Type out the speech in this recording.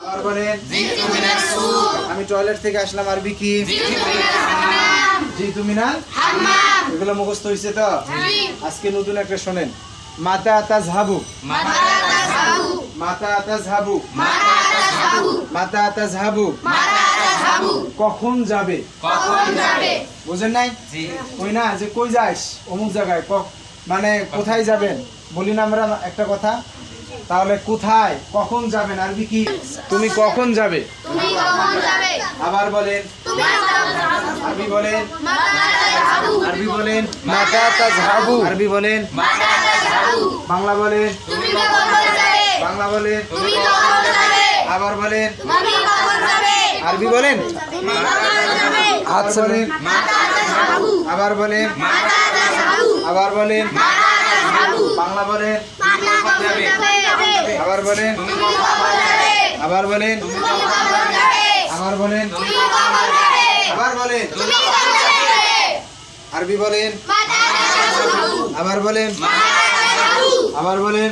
আবার বলেন আমি টয়লেট থেকে আসলাম আরবি কি জিতু মিনাল হাম্মাম। এগুলো মুখস্থ হইছে তো? আজকে নতুন একটা শুনেন। মাতা তাযহাবু মাতা তাযহাবু মাতা তাযহাবু কখন যাবে? বুঝেন নাই? কই না যে কই যাস অমুক জায়গায়, মানে কোথায় যাবেন বলি না আমরা একটা কথা। তাহলে কোথায় কখন যাবেন আরবি কি? তুমি কখন যাবে? আবার বলেন আরবি বলেন আরবি বলেন মাতা তাযহাবু আরবি বলেন বাংলা বলেন বাংলা বলেন আবার বলেন আরবি বলেন হাত বলেন আবার বলেন আবার বলেন বাংলা বলেন আবার বলেন আবার বলেন আবার বলেন আবার বলেন আরবি বলেন আবার বলেন আবার বলেন